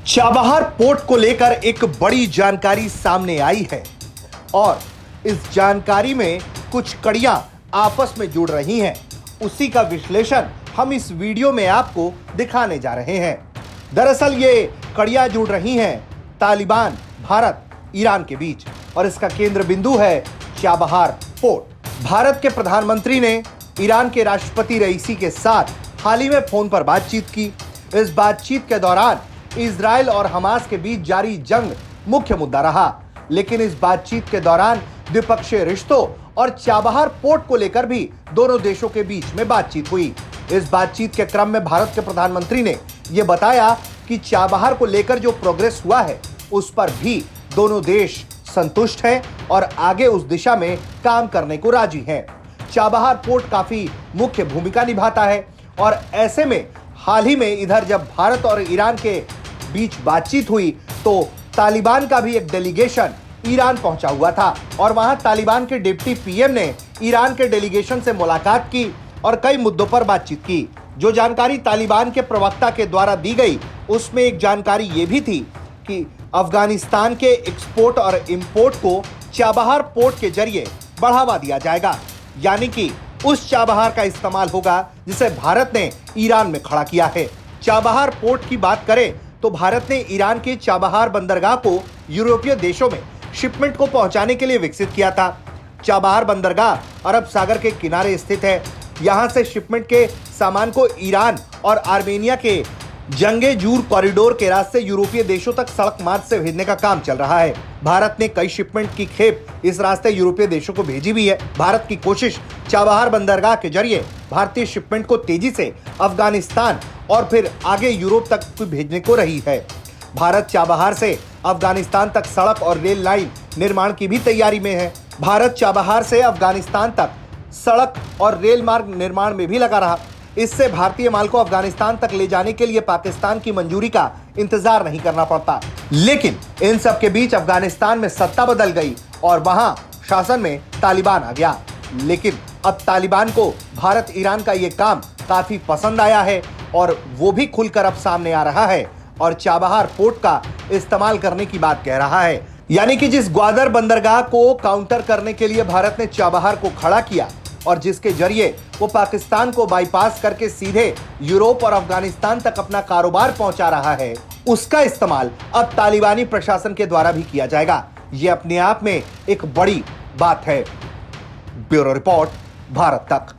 Chabahar port को लेकर एक बड़ी जानकारी सामने आई है और इस जानकारी में कुछ कड़ियां आपस में जुड़ रही हैं। उसी का विश्लेषण हम इस वीडियो में आपको दिखाने जा रहे हैं। दरअसल ये कड़ियां जुड़ रही हैं तालिबान, भारत, ईरान के बीच और इसका केंद्र बिंदु है चाबहार पोर्ट। भारत के प्रधानमंत्री ने ईरान के राष्ट्रपति रईसी के साथ हाल ही में फोन पर बातचीत की। इस बातचीत के दौरान इजराइल और हमास के बीच जारी जंग मुख्य मुद्दा रहा, लेकिन इस बातचीत के दौरान द्विपक्षीय रिश्तों और चाबहार पोर्ट को लेकर भी दोनों देशों के बीच में बातचीत हुई। इस बातचीत के क्रम में भारत के प्रधानमंत्री ने यह बताया कि चाबहार को लेकर जो प्रोग्रेस हुआ है उस पर भी दोनों देश संतुष्ट हैं और आगे उस दिशा में काम करने को राजी हैं। चाबहार पोर्ट काफी मुख्य भूमिका निभाता है और ऐसे में हाल ही में इधर जब भारत और ईरान के बीच बातचीत हुई तो तालिबान का भी एक डेलीगेशन ईरान पहुंचा हुआ था और वहां तालिबान के डिप्टी पीएम ने ईरान के डेलीगेशन से मुलाकात की और कई मुद्दों पर बातचीत की। जो जानकारी तालिबान के प्रवक्ता के द्वारा दी गई उसमें एक जानकारी यह भी थी कि अफगानिस्तान के एक्सपोर्ट और इंपोर्ट को चाबहार पोर्ट के जरिए बढ़ावा दिया जाएगा, यानी कि उस चाबहार का इस्तेमाल होगा जिसे भारत ने ईरान में खड़ा किया है। चाबहार पोर्ट की बात करें तो भारत ने ईरान के चाबहार बंदरगाह को यूरोपीय देशों में शिपमेंट को पहुंचाने के लिए विकसित किया था। चाबहार बंदरगाह अरब सागर के किनारे स्थित है। यहां से शिपमेंट के सामान को ईरान और आर्मेनिया के जंगेजूर कॉरिडोर के रास्ते यूरोपीय देशों तक सड़क मार्ग से भेजने का काम चल रहा है। भारत ने कई शिपमेंट की खेप इस रास्ते यूरोपीय देशों को भेजी भी है। भारत की कोशिश चाबहार बंदरगाह के जरिए भारतीय शिपमेंट को तेजी से अफगानिस्तान और फिर आगे यूरोप तक भेजने को रही है। भारत चाबहार से अफगानिस्तान तक सड़क और रेल लाइन निर्माण की भी तैयारी में है। भारत चाबहार से अफगानिस्तान तक सड़क और रेल मार्ग निर्माण में भी लगा रहा। इससे भारतीय माल को अफगानिस्तान तक ले जाने के लिए पाकिस्तान की मंजूरी का इंतजार नहीं करना पड़ता। लेकिन इन सब के बीच अफगानिस्तान में सत्ता बदल गई और वहां शासन में तालिबान आ गया। लेकिन अब तालिबान को भारत ईरान का ये काम काफी पसंद आया है और वो भी खुलकर अब सामने आ रहा है और चाबहार पोर्ट का इस्तेमाल करने की बात कह रहा है। यानी कि जिस ग्वादर बंदरगाह को काउंटर करने के लिए भारत ने चाबहार को खड़ा किया और जिसके जरिए वो पाकिस्तान को बाईपास करके सीधे यूरोप और अफगानिस्तान तक अपना कारोबार पहुंचा रहा है, उसका इस्तेमाल अब तालिबानी प्रशासन के द्वारा भी किया जाएगा। ये अपने आप में एक बड़ी बात है। ब्यूरो रिपोर्ट, भारत तक।